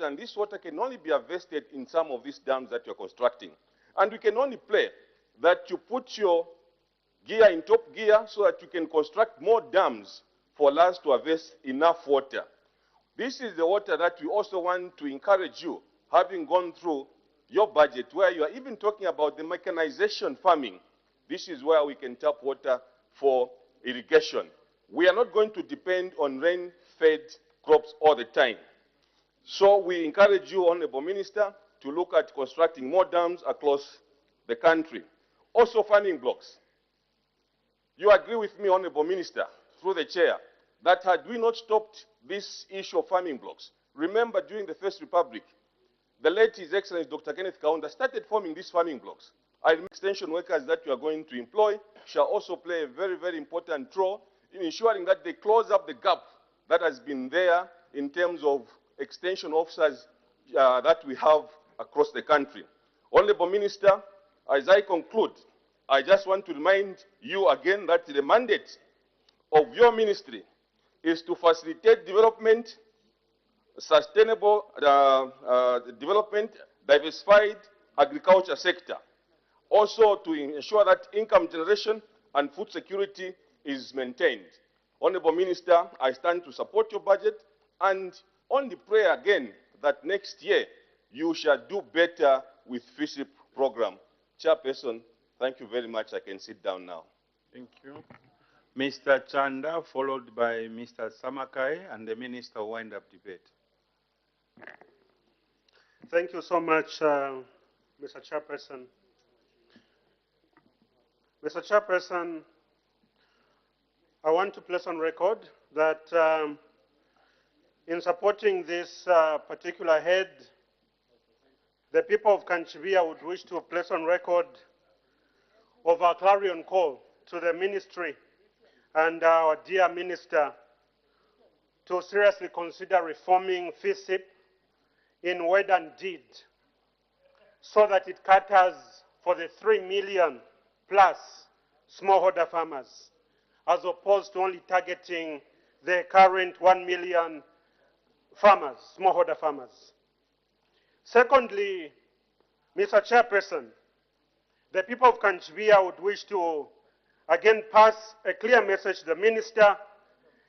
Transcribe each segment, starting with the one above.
water, and this water can only be harvested in some of these dams that you're constructing. And we can only play that you put your gear in top gear so that you can construct more dams for us to harvest enough water. This is the water that we also want to encourage you, having gone through your budget, where you are even talking about the mechanization farming. This is where we can tap water for irrigation. We are not going to depend on rain-fed crops all the time. So we encourage you, Honorable Minister, to look at constructing more dams across the country. Also farming blocks. You agree with me, Honorable Minister, through the chair, that had we not stopped this issue of farming blocks, remember during the First Republic, the late His Excellency Dr. Kenneth Kaunda started forming these farming blocks. Our extension workers that you are going to employ shall also play a very, very important role in ensuring that they close up the gap that has been there in terms of extension officers that we have across the country. Honorable Minister, as I conclude, I just want to remind you again that the mandate of your ministry is to facilitate development, sustainable development, diversified agriculture sector. Also to ensure that income generation and food security is maintained. Honorable Minister, I stand to support your budget and only pray again that next year you shall do better with FISIP program. Chairperson, thank you very much. I can sit down now. Thank you. Mr. Chanda, followed by Mr. Samakai, and the Minister will wind up debate. Thank you so much, Mr. Chairperson. Mr. Chairperson, I want to place on record that in supporting this particular head, the people of Kanchibia would wish to place on record of our clarion call to the ministry and our dear minister to seriously consider reforming FISIP in word and deed so that it caters for the 3 million plus smallholder farmers, as opposed to only targeting the current 1 million farmers, smallholder farmers. Secondly, Mr. Chairperson, the people of Kanchibia would wish to again pass a clear message to the minister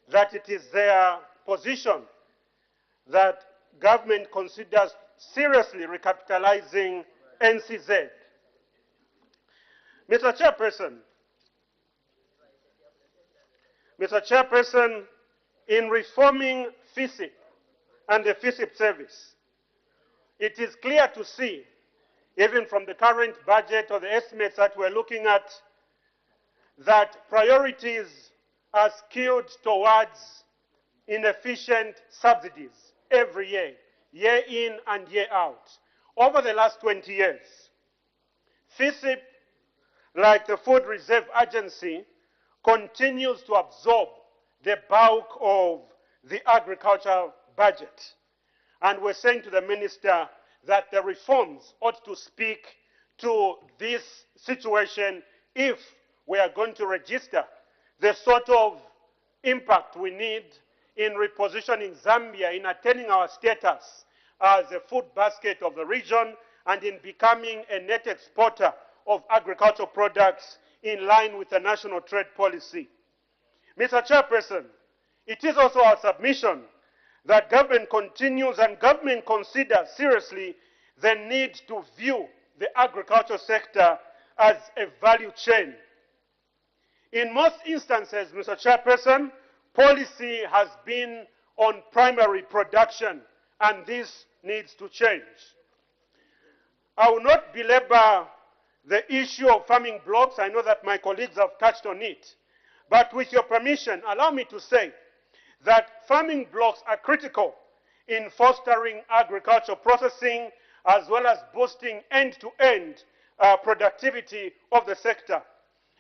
that it is their position that government considers seriously recapitalizing NCZ. Mr. Chairperson, in reforming FISIP and the FISIP service, it is clear to see, even from the current budget or the estimates that we're looking at, that priorities are skewed towards inefficient subsidies every year, year in and year out. Over the last 20 years, FISIP, like the Food Reserve Agency, continues to absorb the bulk of the agricultural budget. And we're saying to the minister that the reforms ought to speak to this situation if we are going to register the sort of impact we need in repositioning Zambia, in attaining our status as a food basket of the region, and in becoming a net exporter of agricultural products in line with the national trade policy. Mr. Chairperson, it is also our submission that government continues and government considers seriously the need to view the agricultural sector as a value chain. In most instances, Mr. Chairperson, policy has been on primary production, and this needs to change. I will not belabor the issue of farming blocks. I know that my colleagues have touched on it. But with your permission, allow me to say that farming blocks are critical in fostering agricultural processing as well as boosting end-to-end productivity of the sector.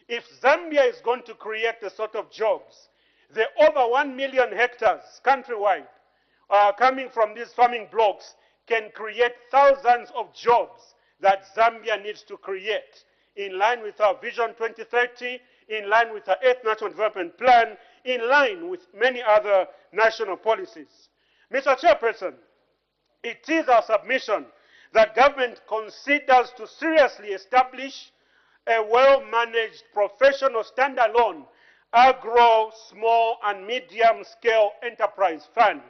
If Zambia is going to create the sort of jobs, the over 1 million hectares countrywide coming from these farming blocks can create thousands of jobs that Zambia needs to create in line with our Vision 2030, in line with our 8th National Development Plan, in line with many other national policies. Mr. Chairperson, it is our submission that government considers to seriously establish a well-managed professional standalone agro, small and medium-scale enterprise fund.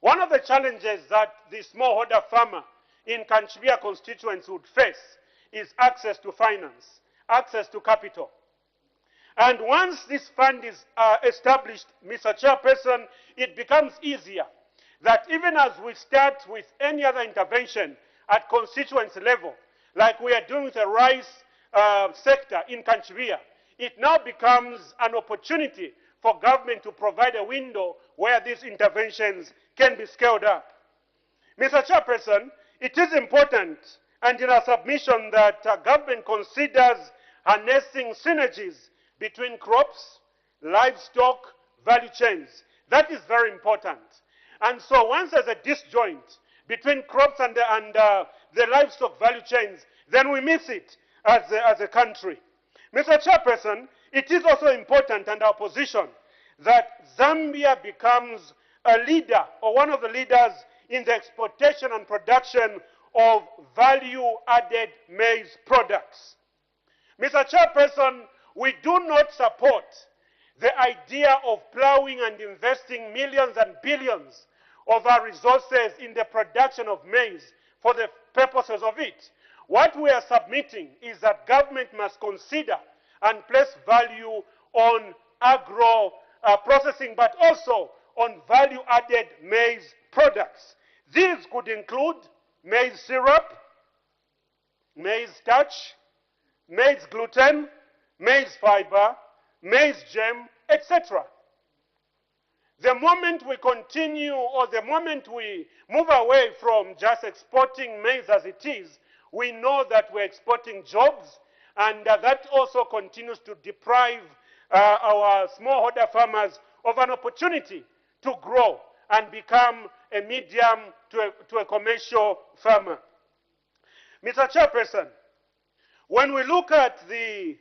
One of the challenges that the smallholder farmer in Kanchibia constituency would face is access to finance, access to capital. And once this fund is established, Mr. Chairperson, it becomes easier that even as we start with any other intervention at constituency level, like we are doing with the rice sector in Kanchibia, it now becomes an opportunity for government to provide a window where these interventions can be scaled up. Mr. Chairperson, it is important, and in our submission, that government considers harnessing synergies between crops, livestock, value chains. That is very important. And so once there's a disjoint between crops and the livestock value chains, then we miss it as a country. Mr. Chairperson, it is also important, and our position, that Zambia becomes a leader or one of the leaders in the exportation and production of value-added maize products. Mr. Chairperson, we do not support the idea of plowing and investing millions and billions of our resources in the production of maize for the purposes of it. What we are submitting is that government must consider and place value on agro processing, but also on value-added maize products. These could include maize syrup, maize starch, maize gluten, maize fiber, maize germ, etc. The moment we continue, or the moment we move away from just exporting maize as it is, we know that we're exporting jobs, and that also continues to deprive our smallholder farmers of an opportunity to grow and become a medium to a commercial farmer. Mr. Chairperson, when we look at the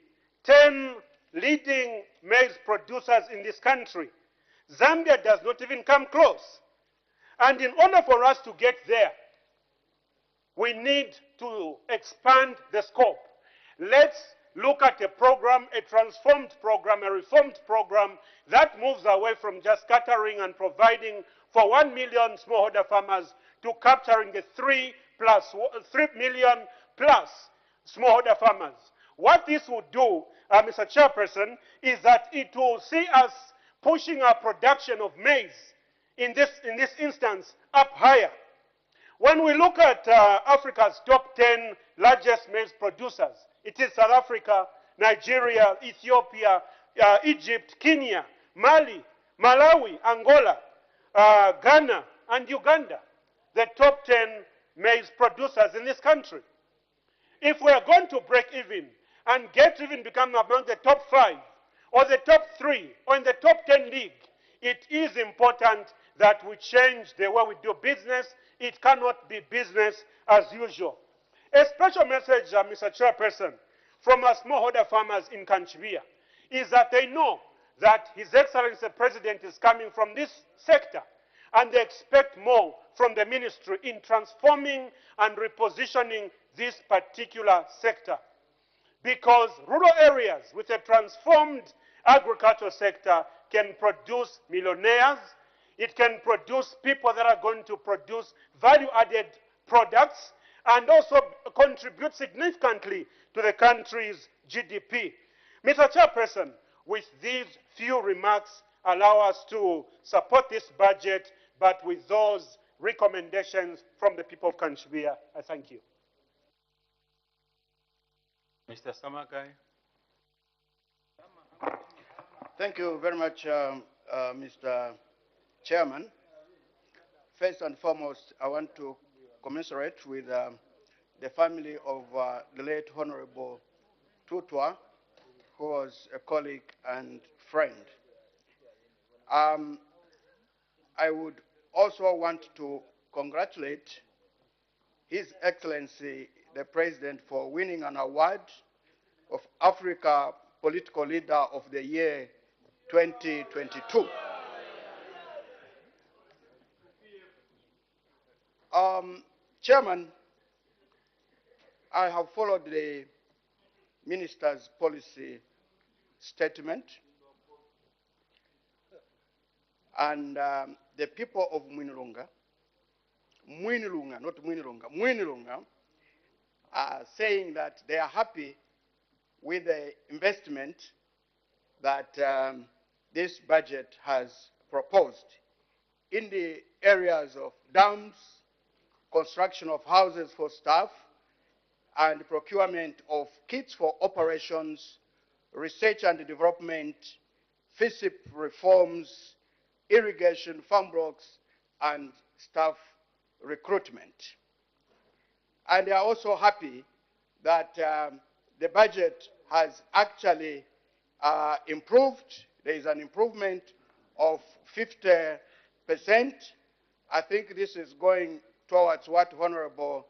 10 leading maize producers in this country, Zambia does not even come close. And in order for us to get there, we need to expand the scope. Let's look at a program, a transformed program, a reformed program that moves away from just catering and providing for 1 million smallholder farmers to capturing the 3 million plus smallholder farmers. What this would do, Mr. Chairperson, is that it will see us pushing our production of maize in this instance up higher. When we look at Africa's top 10 largest maize producers, it is South Africa, Nigeria, Ethiopia, Egypt, Kenya, Mali, Malawi, Angola, Ghana, and Uganda, the top 10 maize producers in this country. If we are going to break even and get to even become among the top 5, or the top 3, or in the top 10 league, it is important that we change the way we do business. It cannot be business as usual. A special message, Mr. Chairperson, from our smallholder farmers in Kanchibia is that they know that His Excellency the President is coming from this sector, and they expect more from the ministry in transforming and repositioning this particular sector. Because rural areas with a transformed agricultural sector can produce millionaires, it can produce people that are going to produce value-added products, and also contribute significantly to the country's GDP. Mr. Chairperson, with these few remarks, allow us to support this budget, but with those recommendations from the people of Kanchibia. I thank you. Mr. Samakai. Thank you very much, Mr. Chairman. First and foremost, I want to commiserate with the family of the late Honorable Tutwa, who was a colleague and friend. I would also want to congratulate His Excellency the President for winning an award of Africa Political Leader of the Year 2022. Chairman, I have followed the Minister's policy statement, and the people of Mwinilunga, not Mwinilunga, are saying that they are happy with the investment that this budget has proposed in the areas of dams, construction of houses for staff, and procurement of kits for operations, research and development, FISIP reforms, irrigation, farm blocks, and staff recruitment. And they are also happy that the budget has actually improved. There is an improvement of 50%. I think this is going towards what Honorable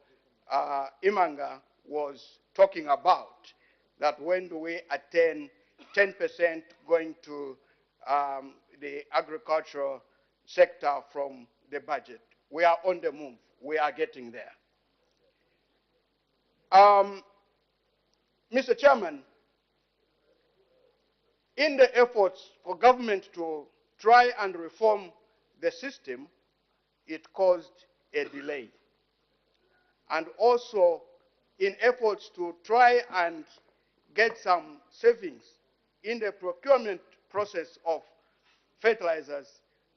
Imanga was talking about, that when do we attain 10% going to the agricultural sector from the budget. We are on the move. We are getting there. Mr. Chairman, in the efforts for government to try and reform the system, it caused a delay. And also, in efforts to try and get some savings in the procurement process of fertilizers,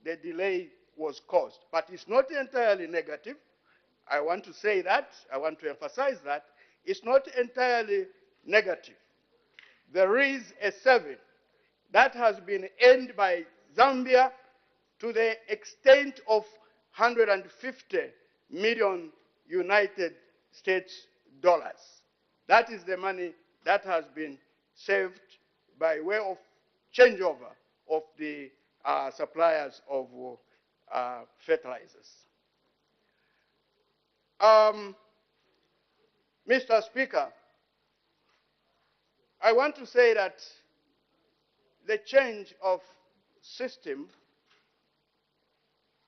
the delay was caused. But it's not entirely negative. I want to say that. I want to emphasize that. It's not entirely negative. There is a survey that has been earned by Zambia to the extent of 150 million United States dollars. That is the money that has been saved by way of changeover of the suppliers of fertilizers. Mr. Speaker, I want to say that the change of system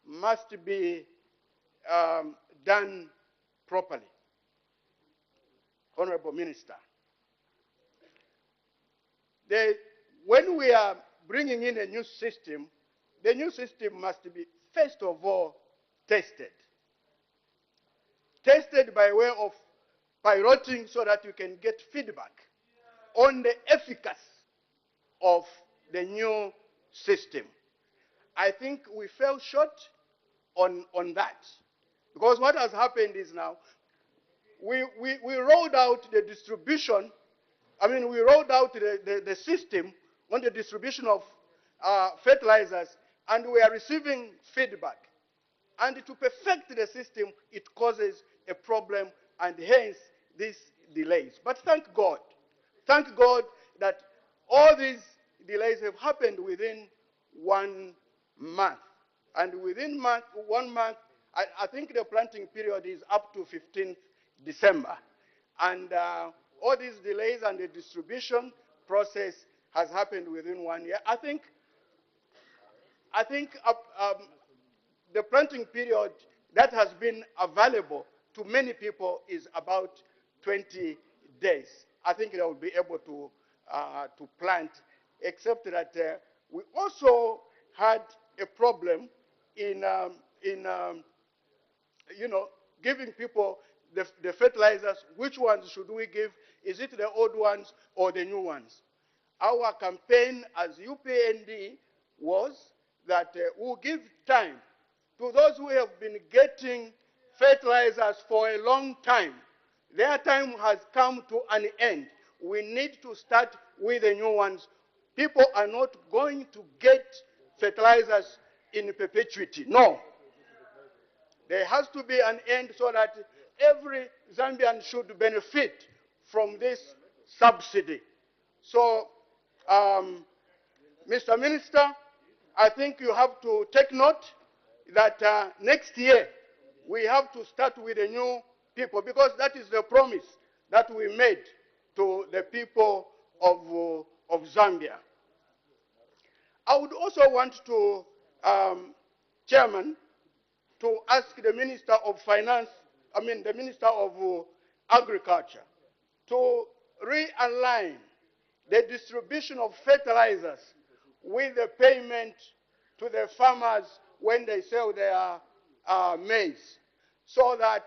must be done properly. Honorable Minister, when we are bringing in a new system, the new system must be, first of all, tested. Tested by way of piloting so that you can get feedback on the efficacy of the new system. I think we fell short on that. Because what has happened is now, we rolled out the distribution, we rolled out the system on the distribution of fertilizers, and we are receiving feedback. And to perfect the system, it causes a problem, and hence these delays. But thank God that all these delays have happened within 1 month. And within 1 month, I think the planting period is up to 15th December. And all these delays and the distribution process has happened within 1 year. I think the planting period that has been available to many people is about 20 days. I think they will be able to plant, except that we also had a problem in giving people the fertilizers. Which ones should we give? Is it the old ones or the new ones? Our campaign as UPND was that we'll give time to those who have been getting fertilizers for a long time. Their time has come to an end. We need to start with the new ones. People are not going to get fertilizers in perpetuity. No. There has to be an end so that every Zambian should benefit from this subsidy. So, Mr. Minister, I think you have to take note that next year we have to start with the new people, because that is the promise that we made to the people of Zambia. I would also want to, Chairman, to ask the Minister of Finance, the Minister of Agriculture, to realign the distribution of fertilizers with the payment to the farmers when they sell their maize, so that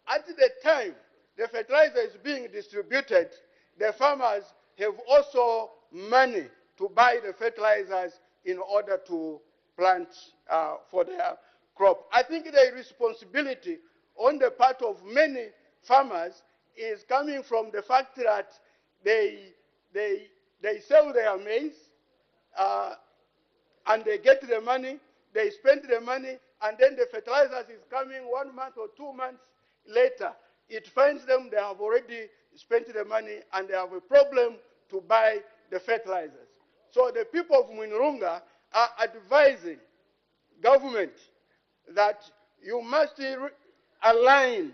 at the time the fertilizer is being distributed, the farmers have also money to buy the fertilizers in order to plant for their crop. I think the responsibility on the part of many farmers is coming from the fact that they sell their maize and they get the money, they spend the money, and then the fertilizers is coming 1 month or 2 months later. It finds them they have already spent the money and they have a problem to buy the fertilizers. So the people of Mwinilunga are advising government that you must align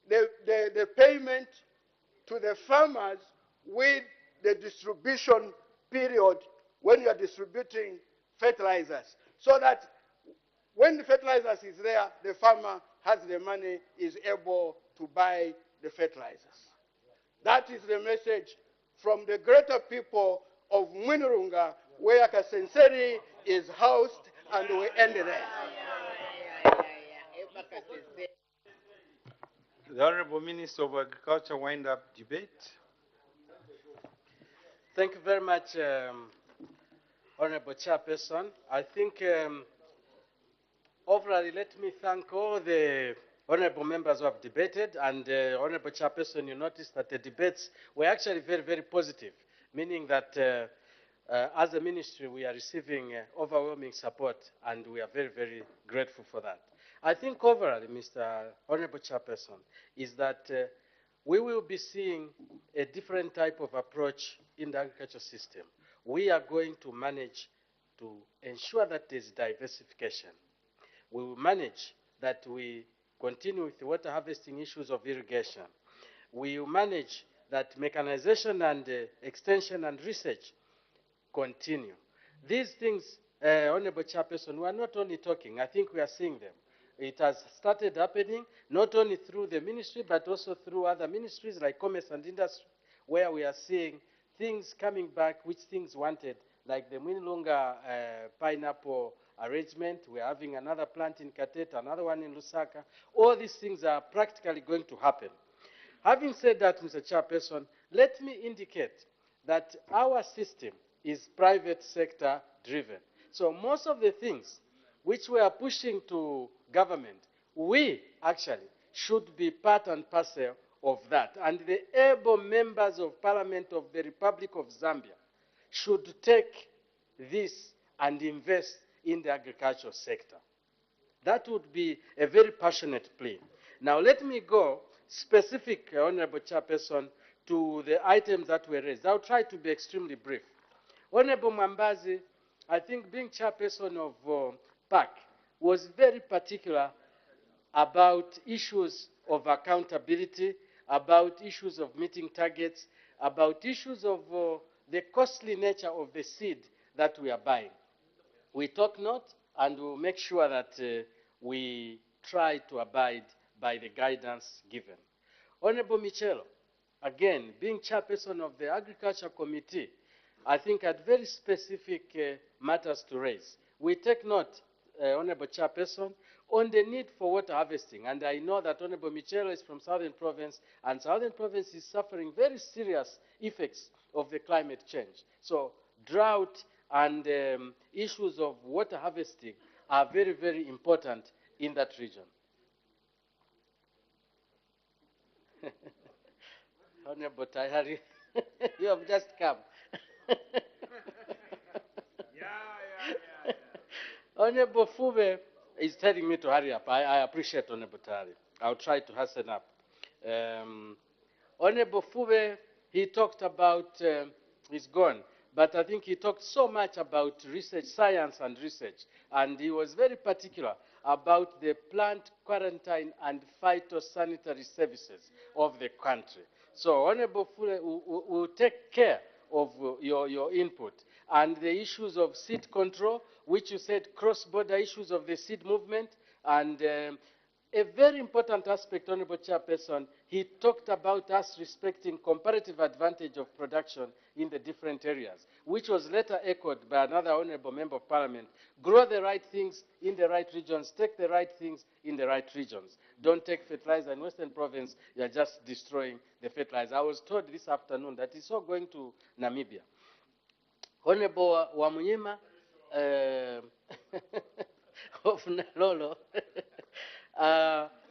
the payment to the farmers with the distribution period when you are distributing fertilizers, so that when the fertilizers is there, the farmer has the money, is able to buy the fertilizers. That is the message from the greater people of Mwinilunga, where Kasenseri is housed, and we end there. The Honorable Minister of Agriculture wind up debate. Thank you very much, Honorable Chairperson. I think overall, let me thank all the honorable members who have debated, and Honorable Chairperson, you noticed that the debates were actually very, very positive, meaning that as a ministry, we are receiving overwhelming support, and we are very, very grateful for that. I think overall, Mr. Honorable Chairperson, is that we will be seeing a different type of approach in the agriculture system. We are going to manage to ensure that there is diversification. We will manage that we continue with the water harvesting issues of irrigation. We will manage that mechanization and extension and research continue. These things, Honorable Chairperson, we are not only talking, I think we are seeing them. It has started happening not only through the ministry, but also through other ministries like Commerce and Industry, where we are seeing things coming back, which things wanted, like the Mwinilunga pineapple arrangement. We are having another plant in Kateta, another one in Lusaka. All these things are practically going to happen. Having said that, Mr. Chairperson, let me indicate that our system is private sector driven. So most of the things which we are pushing to government, we actually should be part and parcel of that. And the able members of Parliament of the Republic of Zambia should take this and invest in the agricultural sector. That would be a very passionate plea. Now let me go specific, Honorable Chairperson, to the items that were raised. I'll try to be extremely brief. Honorable Mambazi, I think being chairperson of PAC, was very particular about issues of accountability, about issues of meeting targets, about issues of the costly nature of the seed that we are buying. We talk not, and we'll make sure that we try to abide by the guidance given. Honorable Michelo, again, being chairperson of the Agriculture Committee, I think had very specific matters to raise. We take note, Honorable Chairperson, on the need for water harvesting. And I know that Honorable Michelo is from Southern Province, and Southern Province is suffering very serious effects of the climate change. So drought and issues of water harvesting are very, very important in that region. Honorable Tayari, you have just come. Honorable Fube is telling me to hurry up. I appreciate Honorable Tayari. I'll try to hasten up. Honorable Fube, he talked about, he's gone, but I think he talked so much about research, science and research, and he was very particular about the plant quarantine and phytosanitary services of the country. So Honorable Fube will take care of your input. And the issues of seed control, which you said cross-border issues of the seed movement, And a very important aspect, Honorable Chairperson, he talked about us respecting comparative advantage of production in the different areas, which was later echoed by another Honorable Member of Parliament. Grow the right things in the right regions, take the right things in the right regions. Don't take fertilizer in Western Province, you're just destroying the fertilizer. I was told this afternoon that he's all going to Namibia. Honorable Wamunyima of Nalolo,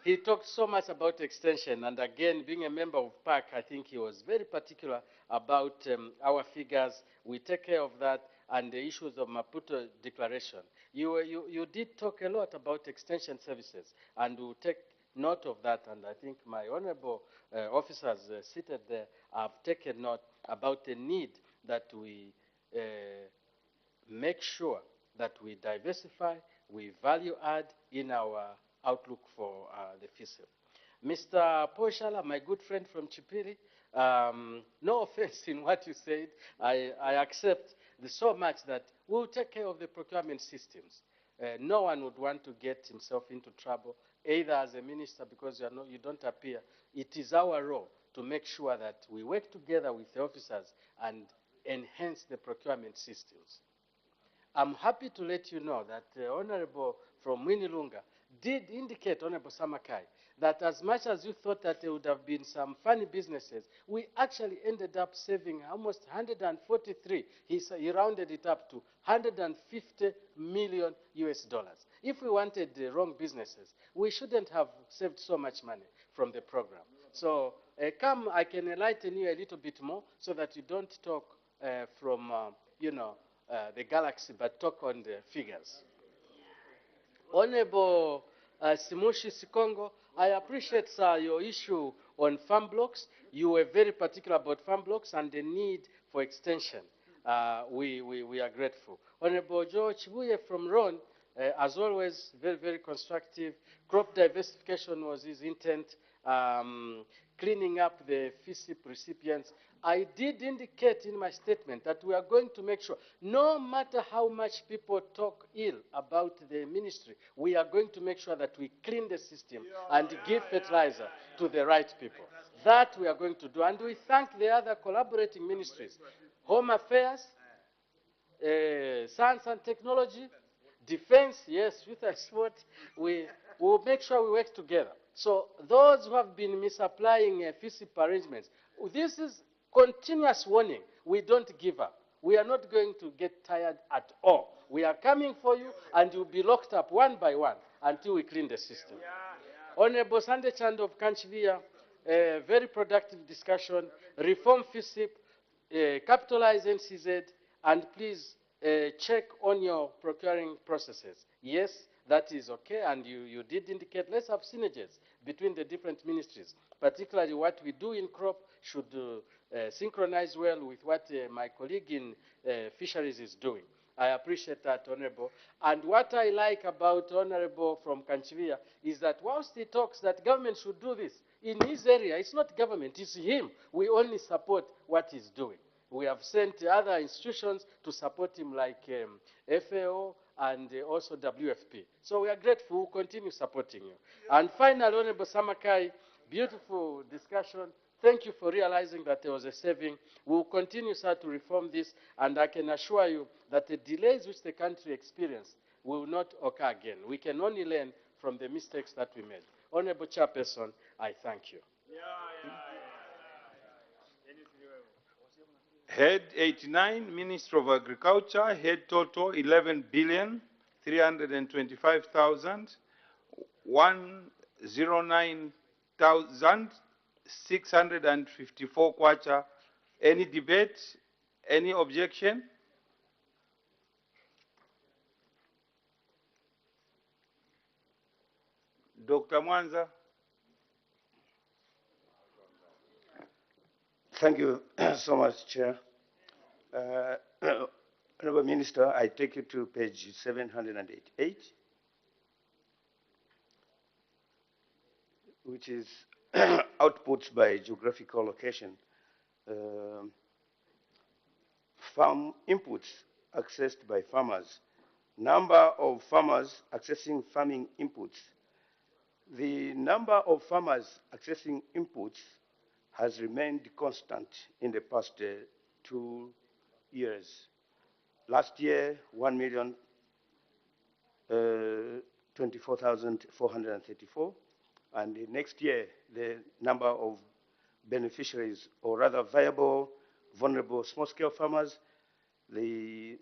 he talked so much about extension, and again, being a member of PAC, I think he was very particular about our figures. We take care of that, and the issues of Maputo Declaration. You did talk a lot about extension services, and we'll take note of that, and I think my honorable officers seated there have taken note about the need that we make sure that we diversify, we value add in our outlook for the FISIP. Mr. Poshala, my good friend from Chipiri, no offense in what you said. I accept so much that we'll take care of the procurement systems. No one would want to get himself into trouble, either as a minister because you don't appear. It is our role to make sure that we work together with the officers and enhance the procurement systems. I'm happy to let you know that the Honorable from Winilunga did indicate, Honorable Samakai, that as much as you thought that there would have been some funny businesses, we actually ended up saving almost 143. He rounded it up to 150 million US dollars. If we wanted the wrong businesses, we shouldn't have saved so much money from the program. So come, I can enlighten you a little bit more so that you don't talk from, the galaxy, but talk on the figures. Honorable Simushi Sikongo, I appreciate, sir, your issue on farm blocks. You were very particular about farm blocks and the need for extension. We are grateful. Honorable George Buye from Ron, as always, very, very constructive. Crop diversification was his intent. Cleaning up the FISIP recipients. I did indicate in my statement that we are going to make sure, no matter how much people talk ill about the ministry, we are going to make sure that we clean the system and give fertilizer to the right people. That we are going to do. And we thank the other collaborating ministries. Home Affairs, Science and Technology, Defense, yes, youth and sport. We will make sure we work together. So those who have been misapplying FISIP arrangements, this is continuous warning. We don't give up. We are not going to get tired at all. We are coming for you, and you'll be locked up one by one until we clean the system. Honorable Sande Chand of Kanchivia, very productive discussion. Reform FISIP, capitalize NCZ, and please check on your procuring processes. Yes, that is okay, and you did indicate let's have synergies between the different ministries, particularly what we do in crop should synchronize well with what my colleague in fisheries is doing. I appreciate that, Honorable. And what I like about Honorable from Kanchivia is that whilst he talks that government should do this, in his area, it's not government, it's him. We only support what he's doing. We have sent other institutions to support him like FAO and also WFP. So we are grateful, we'll continue supporting you. And finally, Honorable Samakai, beautiful discussion. Thank you for realizing that there was a saving. We will continue, sir, to reform this, and I can assure you that the delays which the country experienced will not occur again. We can only learn from the mistakes that we made. Honorable Chairperson, I thank you. Head 89, Minister of Agriculture, head total 11,325,109,654 kwacha. Any debate? Any objection? Dr. Mwanza. Thank you so much, Chair. Honorable Minister, I take you to page 788, which is outputs by geographical location. Farm inputs accessed by farmers Number of farmers accessing farming inputs. The number of farmers accessing inputs has remained constant in the past 2 years. Last year, 1,024,434, and next year, the number of beneficiaries, or rather viable, vulnerable small-scale farmers, the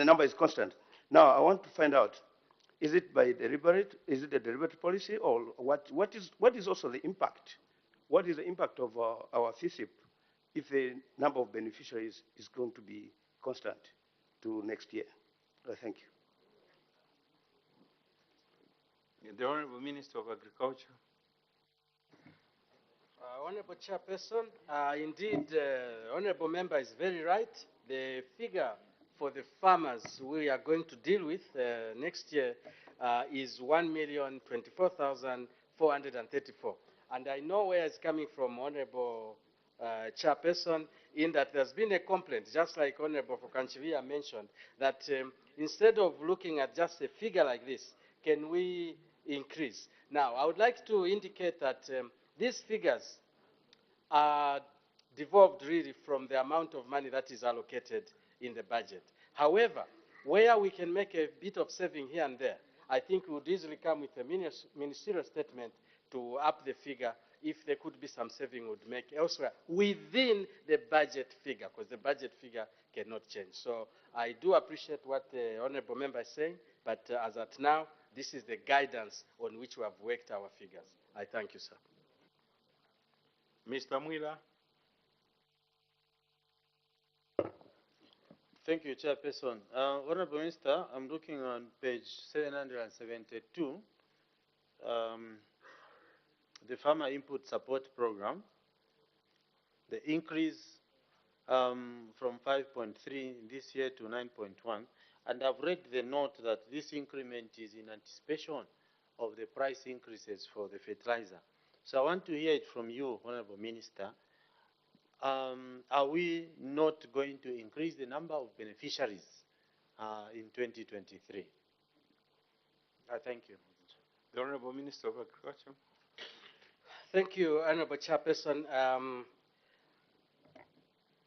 number is constant. Now, I want to find out, is it by deliberate, is it a deliberate policy, or what is also the impact? What is the impact of our FISIP if the number of beneficiaries is going to be constant to next year? Thank you. The Honorable Minister of Agriculture. Honorable Chairperson, indeed, Honorable Member is very right. The figure for the farmers we are going to deal with next year is 1,024,434. And I know where it's coming from, Honorable Chairperson, in that there's been a complaint, just like Honorable Fokanchivia mentioned, that instead of looking at just a figure like this, can we increase? Now, I would like to indicate that these figures are devolved really from the amount of money that is allocated in the budget. However, where we can make a bit of saving here and there, I think we would easily come with a ministerial statement to up the figure if there could be some saving we would make elsewhere within the budget figure, because the budget figure cannot change. So I do appreciate what the Honorable Member is saying, but as at now, this is the guidance on which we have worked our figures. I thank you, sir. Mr. Mwila. Thank you, Chairperson. Honorable Minister, I'm looking on page 772, the Farmer Input Support Program. The increase from 5.3 this year to 9.1. And I've read the note that this increment is in anticipation of the price increases for the fertilizer. So I want to hear it from you, Honorable Minister. Are we not going to increase the number of beneficiaries in 2023? Thank you. The Honorable Minister of Agriculture. Thank you, Honorable Chairperson.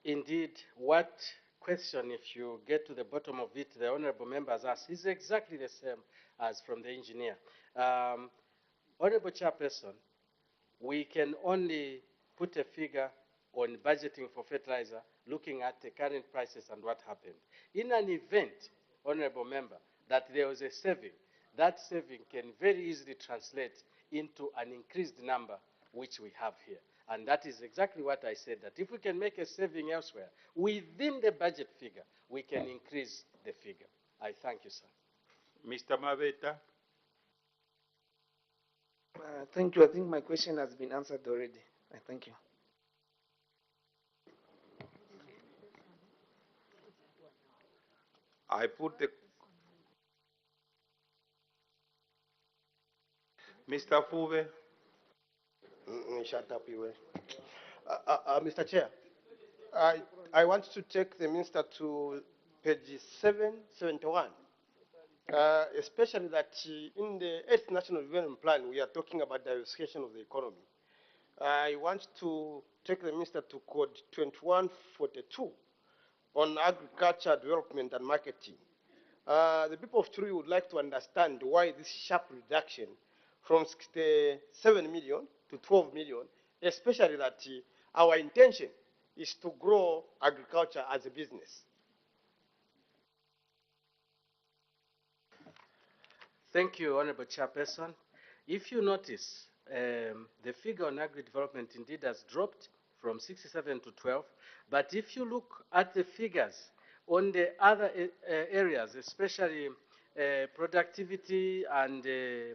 Indeed, what question, if you get to the bottom of it, the Honorable Member has asked, is exactly the same as from the engineer. Honorable Chairperson, we can only put a figure on budgeting for fertilizer looking at the current prices and what happened. In an event, Honorable Member, that there was a saving, that saving can very easily translate into an increased number which we have here. And that is exactly what I said, that if we can make a saving elsewhere, within the budget figure, we can increase the figure. I thank you, sir. Mr. Maveta. Thank you. I think my question has been answered already. I thank you. I put the... Mr. Fuve. Shut up, you will. Mr. Chair, I want to take the minister to page 771, especially that in the 8th National Development Plan, we are talking about diversification of the economy. I want to take the minister to code 2142 on agriculture development and marketing. The people of Turi would like to understand why this sharp reduction from 67 million to 12 million, especially that our intention is to grow agriculture as a business. Thank you, Honorable Chairperson. If you notice, the figure on agri-development indeed has dropped from 67 to 12, but if you look at the figures on the other areas, especially productivity and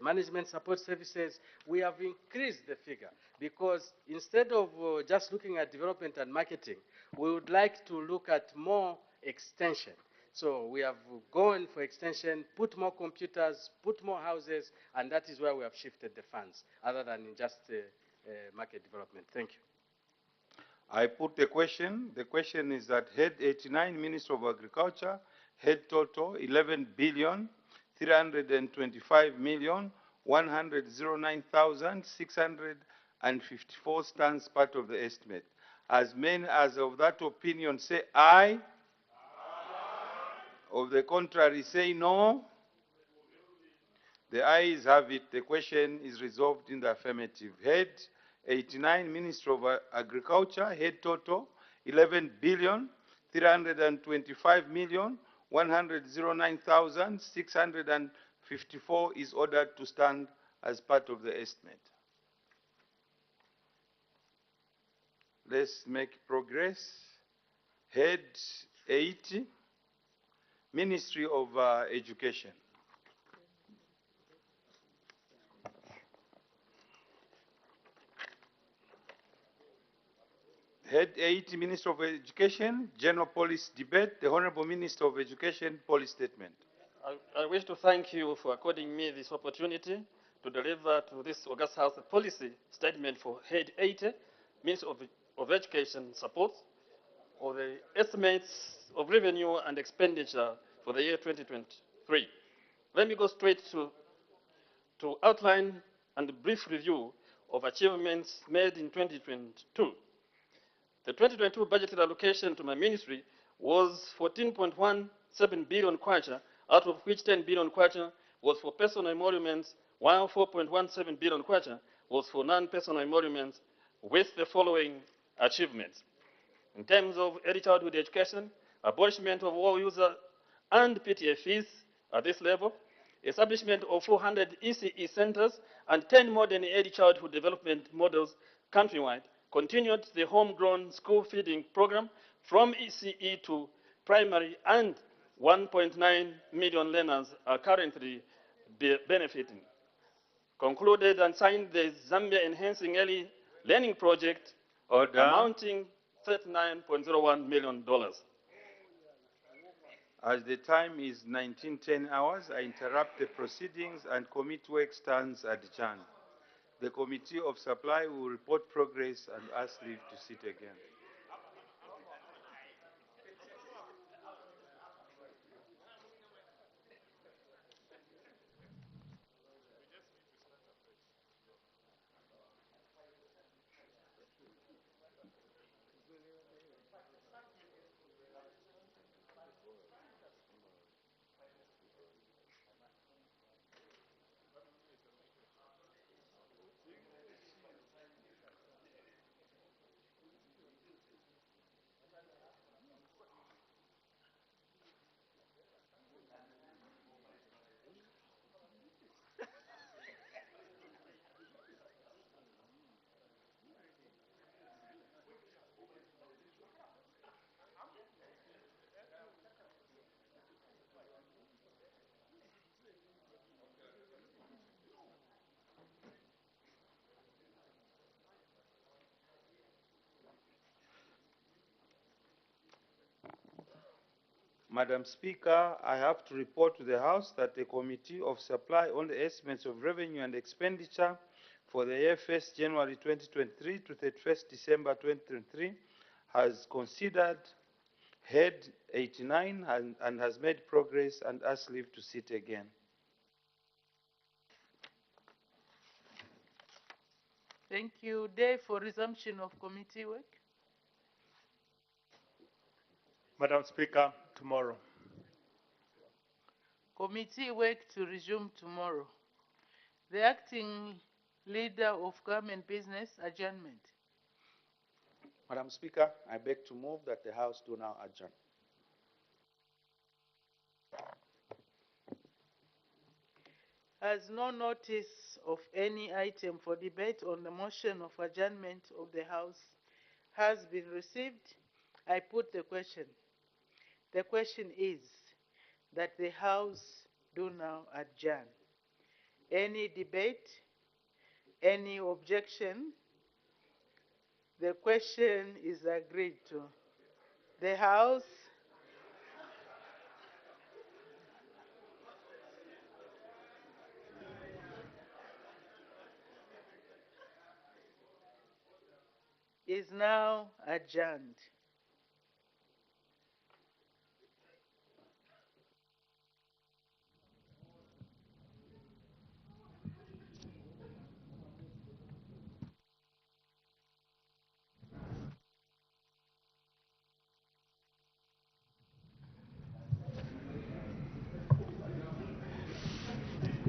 management support services, we have increased the figure because instead of just looking at development and marketing, we would like to look at more extension. So we have gone for extension, put more computers, put more houses, and that is where we have shifted the funds, other than in just market development. Thank you. I put the question. The question is that Head 89, Minister of Agriculture, head total 11,325,109,654 stands part of the estimate. As many as of that opinion say aye. Of the contrary say no. The ayes have it. The question is resolved in the affirmative. Head 89, Ministry of Agriculture, head total 11,325,109,654 is ordered to stand as part of the estimate. Let's make progress. Head 80, Ministry of Education. Head 80, Minister of Education, General Policy Debate. The Honorable Minister of Education, Policy Statement. I wish to thank you for according me this opportunity to deliver to this August House a policy statement for Head 80, Minister of Education support of the estimates of revenue and expenditure for the year 2023. Let me go straight to outline and a brief review of achievements made in 2022. The 2022 budgeted allocation to my ministry was 14.17 billion kwacha, out of which 10 billion kwacha was for personal emoluments, while 4.17 billion kwacha was for non-personal emoluments, with the following achievements. In terms of early childhood education, abolishment of all user and PTA fees at this level, establishment of 400 ECE centers and 10 modern early childhood development models countrywide, continued the homegrown school feeding program from ECE to primary, and 1.9 million learners are currently benefiting. Concluded and signed the Zambia Enhancing Early Learning Project, Order. Amounting $39.01 million. As the time is 19:10 hours, I interrupt the proceedings and committee work stands adjourned. The Committee of Supply will report progress and ask leave to sit again. Madam Speaker, I have to report to the House that the Committee of Supply on the estimates of revenue and expenditure for the year 1st January 2023 to 31st December 2023 has considered Head 89 and has made progress and asked leave to sit again. Thank you. Day for resumption of committee work. Madam Speaker, tomorrow. Committee work to resume tomorrow. The acting leader of government business, adjournment. Madam Speaker, I beg to move that the House do now adjourn. As no notice of any item for debate on the motion of adjournment of the House has been received, I put the question. The question is that the House do now adjourn. Any debate? Any objection? The question is agreed to. The House is now adjourned.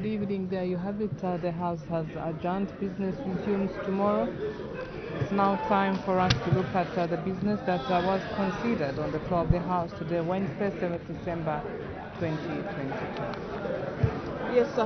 Good evening. There you have it. The House has adjourned. Business resumes tomorrow. It's now time for us to look at the business that was considered on the floor of the House today, Wednesday, 7th December 2022. Yes, sir.